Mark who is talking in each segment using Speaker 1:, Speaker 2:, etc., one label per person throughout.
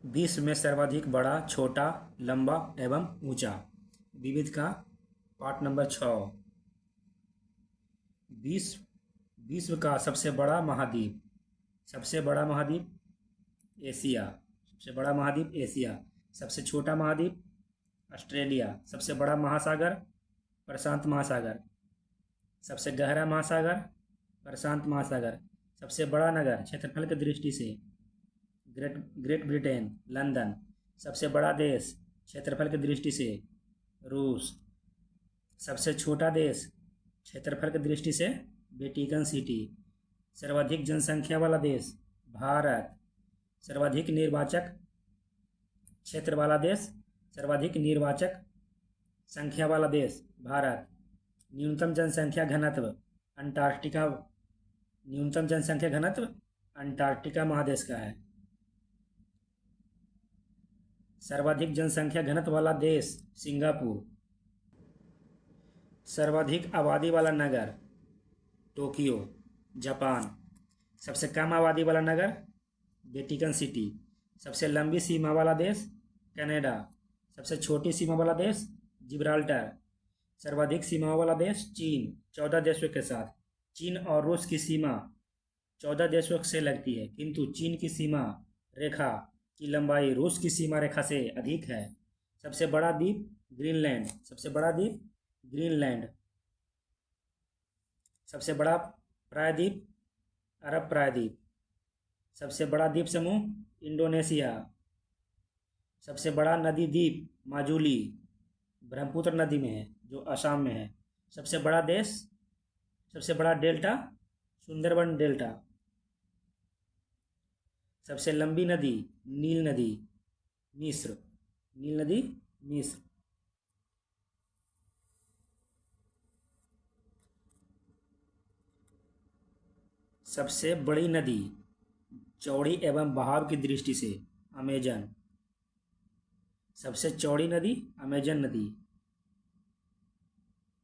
Speaker 1: विश्व में सर्वाधिक बड़ा, छोटा, लंबा एवं ऊंचा। विविध का पाठ नंबर 6। विश्व विश्व का सबसे बड़ा महाद्वीप। सबसे बड़ा महाद्वीप एशिया। सबसे बड़ा महाद्वीप एशिया। सबसे छोटा महाद्वीप ऑस्ट्रेलिया। सबसे बड़ा महासागर प्रशांत महासागर। सबसे गहरा महासागर प्रशांत महासागर। सबसे बड़ा नगर क्षेत्रफल की दृष्टि से ग्रेट ब्रिटेन लंदन। सबसे बड़ा देश क्षेत्रफल की दृष्टि से रूस। सबसे छोटा देश क्षेत्रफल की दृष्टि से वेटिकन सिटी। सर्वाधिक जनसंख्या वाला देश भारत। सर्वाधिक निर्वाचक क्षेत्र वाला देश सर्वाधिक निर्वाचक संख्या वाला देश भारत। न्यूनतम जनसंख्या घनत्व अंटार्कटिका। न्यूनतम जनसंख्या घनत्व अंटार्कटिका महादेश का है। सर्वाधिक जनसंख्या घनत्व वाला देश सिंगापुर। सर्वाधिक आबादी वाला नगर टोक्यो जापान। सबसे कम आबादी वाला नगर वेटिकन सिटी। सबसे लंबी सीमा वाला देश कनाडा। सबसे छोटी सीमा वाला देश जिब्राल्टर। सर्वाधिक सीमा वाला देश चीन 14 देशों के साथ। चीन और रूस की सीमा 14 देशों से लगती है, किंतु चीन की सीमा रेखा की लंबाई रूस की सीमा रेखा से अधिक है। सबसे बड़ा द्वीप ग्रीनलैंड। सबसे बड़ा द्वीप ग्रीनलैंड। सबसे बड़ा प्रायद्वीप अरब प्रायद्वीप। सबसे बड़ा द्वीप समूह इंडोनेशिया। सबसे बड़ा नदी द्वीप माजुली ब्रह्मपुत्र नदी में है, जो असम में है। सबसे बड़ा देश सबसे बड़ा डेल्टा सुंदरबन डेल्टा। सबसे लंबी नदी नील नदी मिस्र। नील नदी मिस्र। सबसे बड़ी नदी चौड़ी एवं बहाव की दृष्टि से अमेजन। सबसे चौड़ी नदी अमेजन नदी।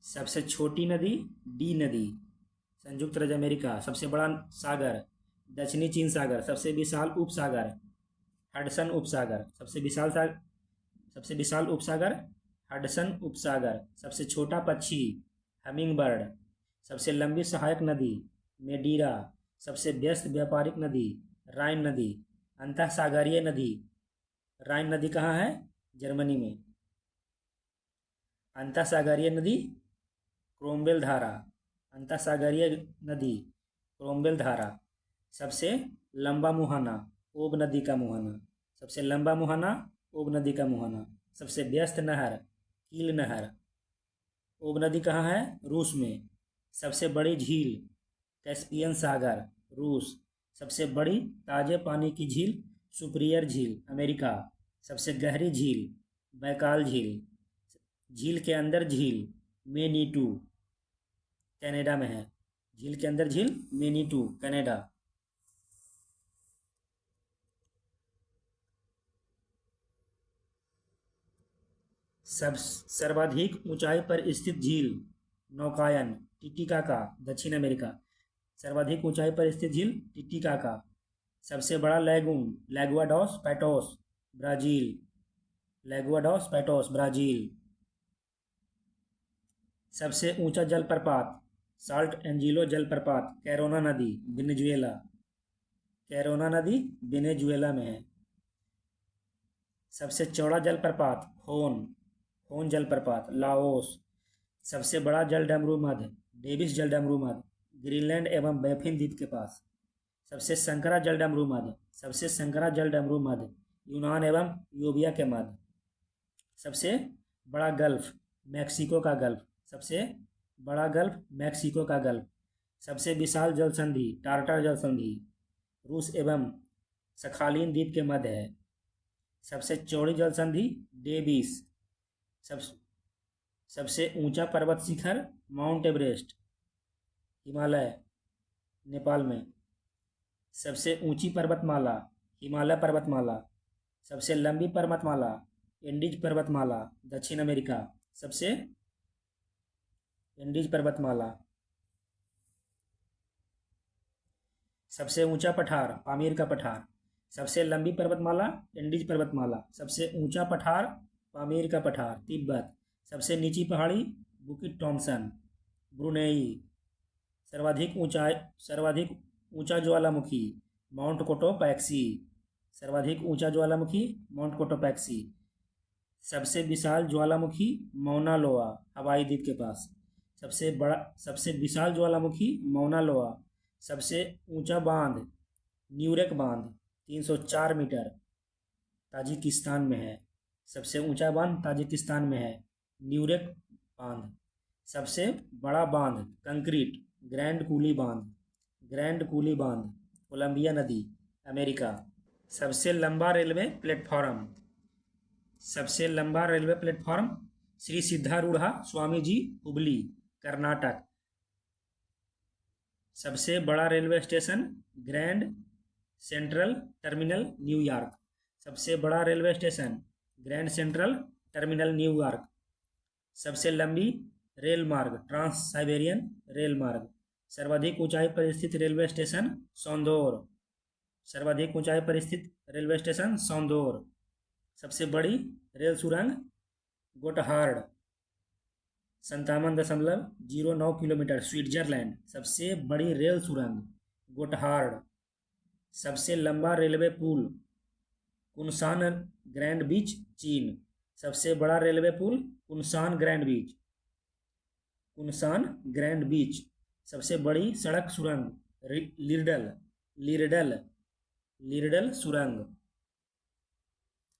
Speaker 1: सबसे छोटी नदी डी नदी संयुक्त राज्य अमेरिका। सबसे बड़ा सागर दक्षिणी चीन सागर। सबसे विशाल उपसागर हडसन उपसागर। सबसे विशाल उपसागर हडसन उपसागर। सबसे छोटा पक्षी हमिंग बर्ड। सबसे लंबी सहायक नदी मेडीरा। सबसे व्यस्त व्यापारिक नदी राइन नदी। अंतःसागरीय नदी राइन नदी कहाँ है? जर्मनी में। अंतःसागरीय नदी क्रोमवेल धारा। अंतःसागरीय नदी क्रोमवेल धारा। सबसे लंबा मुहाना ओब नदी का मुहाना। सबसे लंबा मुहाना ओब नदी का मुहाना। सबसे व्यस्त नहर कील नहर। ओब नदी कहाँ है? रूस में। सबसे बड़ी झील कैस्पियन सागर रूस। सबसे बड़ी ताजे पानी की झील सुपीरियर झील अमेरिका। सबसे गहरी झील बैकाल झील। झील के अंदर झील मेनीटू कनाडा में है। झील के अंदर झील मेनीटू कनाडा। सब सर्वाधिक ऊंचाई पर स्थित झील नौकायन टिटिकाका दक्षिण अमेरिका। सर्वाधिक ऊंचाई पर स्थित झील टिटिकाका। सबसे बड़ा lagoon Lagoa dos Patos Brazil. Lagoa dos Patos Brazil. सबसे ऊंचा जलप्रपात साल्ट एंजिलो जलप्रपात कैरोना नदी वेनेजुएला। कैरोना नदी वेनेजुएला में है। सबसे चौड़ा जलप्रपात फोन जलप्रपात लाओस। सबसे बड़ा जलडमरू मध्य डेविस जलडमरू मध्य ग्रीनलैंड एवं बैफिन द्वीप के पास। सबसे संकरा जलडमरू मध्य यूनान एवं यूबिया के मध्य। सबसे बड़ा गल्फ मैक्सिको का गल्फ। सबसे बड़ा गल्फ मैक्सिको का गल्फ। सबसे विशाल जलसंधि टार्टर जलसंधि रूस एवं सखालिन द्वीप के मध्य है। सबसे चौड़ी जलसंधि डेविस। सबसे ऊंचा पर्वत शिखर माउंट एवरेस्ट हिमालय नेपाल में। सबसे ऊंची पर्वतमाला हिमालय पर्वतमाला। सबसे लंबी पर्वतमाला एंडीज पर्वतमाला दक्षिण अमेरिका। सबसे एंडीज पर्वतमाला। सबसे ऊंचा पठार पामीर का पठार। सबसे लंबी पर्वतमाला एंडीज पर्वतमाला। सबसे ऊंचा पठार पामीर का पठार तिब्बत। सबसे निची पहाड़ी बुकिट थॉम्सन ब्रुनेई। सर्वाधिक ऊंचा ज्वालामुखी माउंट कोटोपैक्सी। सर्वाधिक ऊंचा ज्वालामुखी माउंट कोटोपैक्सी। सबसे विशाल ज्वालामुखी मौना लोआ हवाई द्वीप के पास। सबसे विशाल ज्वालामुखी मौना लोआ। सबसे ऊंचा बांध न्यूरेक बांध 304 मीटर ताजिकिस्तान में है। सबसे ऊंचा बांध ताजिकिस्तान में है न्यूरेक बांध। सबसे बड़ा बांध कंक्रीट ग्रैंड कूली बांध कोलंबिया नदी अमेरिका। सबसे लंबा रेलवे प्लेटफॉर्म श्री सिद्धारूढ़ा स्वामी जी हुबली कर्नाटक। सबसे बड़ा railway station grand central terminal New York. सबसे बड़ा railway station grand central terminal New York. सबसे लंबी रेल मार्ग ट्रांस साइबेरियन रेल मार्ग। सर्वाधिक ऊंचाई पर स्थित रेलवे स्टेशन सौंदोर। सबसे बड़ी रेल सुरंग गोटहार्ड 57.09 किलोमीटर स्विट्जरलैंड। सबसे बड़ी रेल सुरंग गोटहार्ड। सबसे लंबा रेलवे पुल कुनशान ग्रैंड बीच चीन। सबसे बड़ा रेलवे पुल कुनशान ग्रैंड बीच। सबसे बड़ी सड़क सुरंग लिरडल सुरंग।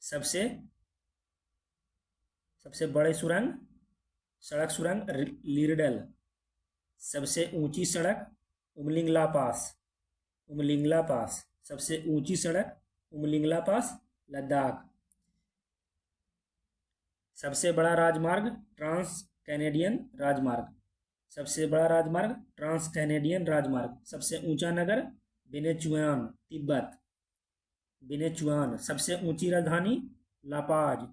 Speaker 1: सबसे बड़ी सड़क सुरंग लिरडल। सबसे ऊंची सड़क उमलिंगला पास। सबसे ऊंची सड़क उमलिंगला पास लद्दाख। सबसे बड़ा राजमार्ग ट्रांस कैनेडियन राजमार्ग। सबसे ऊंचा नगर वेनेचुआन तिब्बत। सबसे ऊंची राजधानी लापाज।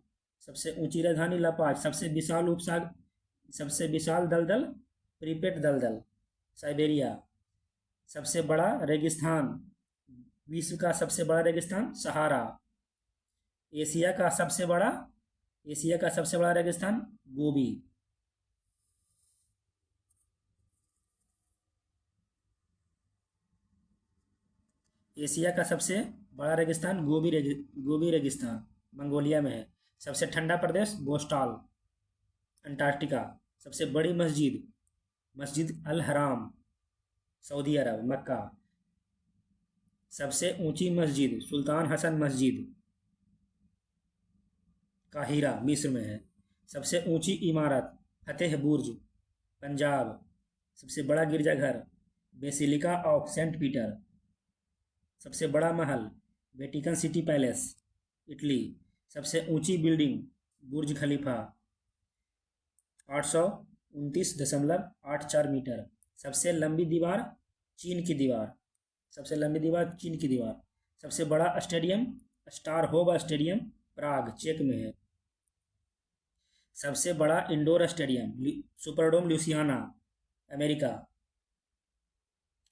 Speaker 1: सबसे विशाल दलदल प्रीपेट दलदल साइबेरिया। सबसे बड़ा रेगिस्तान विश्व का सबसे बड़ा रेगिस्तान सहारा। एशिया का सबसे बड़ा रेगिस्तान गोबी। एशिया का सबसे बड़ा रेगिस्तान गोबी रेगिस्तान मंगोलिया में है। सबसे ठंडा प्रदेश बोस्टॉल अंटार्कटिका। सबसे बड़ी मस्जिद अल हराम सऊदी अरब मक्का। सबसे ऊंची मस्जिद सुल्तान हसन मस्जिद काहिरा मिस्र में है। सबसे ऊंची इमारत फतेह बुर्ज पंजाब। सबसे बड़ा गिरजाघर बेसिलिका ऑफ सेंट पीटर। सबसे बड़ा महल वेटिकन सिटी पैलेस इटली। सबसे ऊंची बिल्डिंग बुर्ज खलीफा 829.84 मीटर। सबसे लंबी दीवार चीन की दीवार। सबसे बड़ा स्टेडियम स्टारहोव स्टेडियम प्राग चेक में है। सबसे बड़ा indoor stadium Superdome Louisiana America.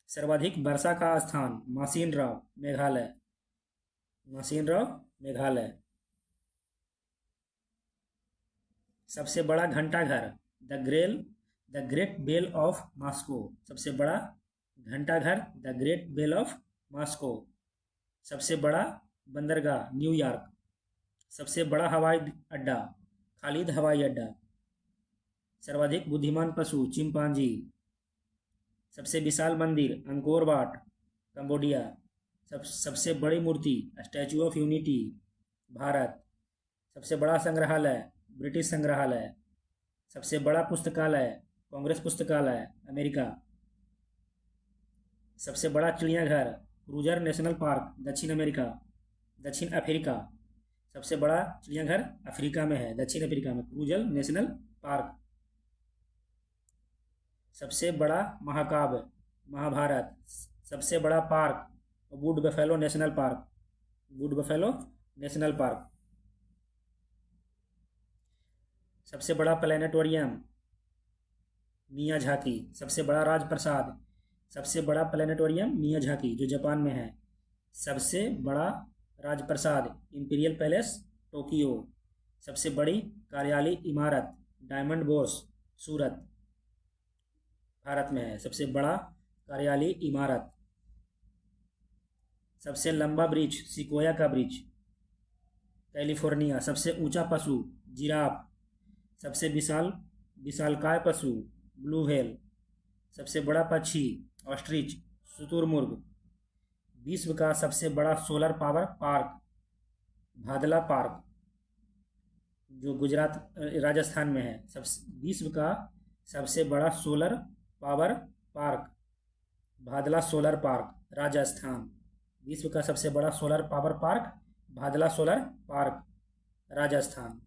Speaker 1: सर्वाधिक वर्षा का स्थान मासिन राव मेघालय। सबसे बड़ा घंटाघर the great bell of Moscow. सबसे बड़ा घंटाघर the great bell of Moscow. सबसे बड़ा बंदरगाह न्यूयॉर्क। सबसे बड़ा हवाई अड्डा खालिद हवाई अड्डा। सर्वाधिक बुद्धिमान पशु चिंपांजी। सबसे विशाल मंदिर अंकोर वाट कंबोडिया। सबसे बड़ी मूर्ति स्टैचू ऑफ यूनिटी भारत। सबसे बड़ा संग्रहालय ब्रिटिश संग्रहालय। सबसे बड़ा पुस्तकालय कांग्रेस पुस्तकालय अमेरिका। सबसे बड़ा चिड़ियाघर क्रूजर नेशनल पार्क दक्षिण अफ्रीका। सबसे बड़ा चिड़ियाघर अफ्रीका में है दक्षिण अफ्रीका में क्रूजर नेशनल पार्क। सबसे बड़ा महाकाव्य महाभारत। सबसे बड़ा park would buffalo national park. सबसे बड़ा प्लेनेटोरियम मियाझाकी। सबसे बड़ा राजप्रासाद सबसे बड़ा प्लेनेटोरियम मियाझाकी जो जापान में है। सबसे बड़ा राजप्रसाद इंपीरियल पैलेस टोक्यो। सबसे बड़ी कार्यालय इमारत डायमंड बोर्स सूरत भारत में है सबसे बड़ा कार्यालय इमारत। सबसे लंबा ब्रिज सिकोया का ब्रिज कैलिफोर्निया। सबसे ऊंचा पशु जिराफ। सबसे विशालकाय पशु ब्लू व्हेल। सबसे बड़ा पक्षी ऑस्ट्रिच शुतुरमुर्ग। विश्व का सबसे बड़ा solar power park Bhadla park जो गुजरात राजस्थान में है। विश्व का सबसे बड़ा solar power park Bhadla solar park Rajasthan. विश्व का सबसे बड़ा solar power park Bhadla solar park Rajasthan.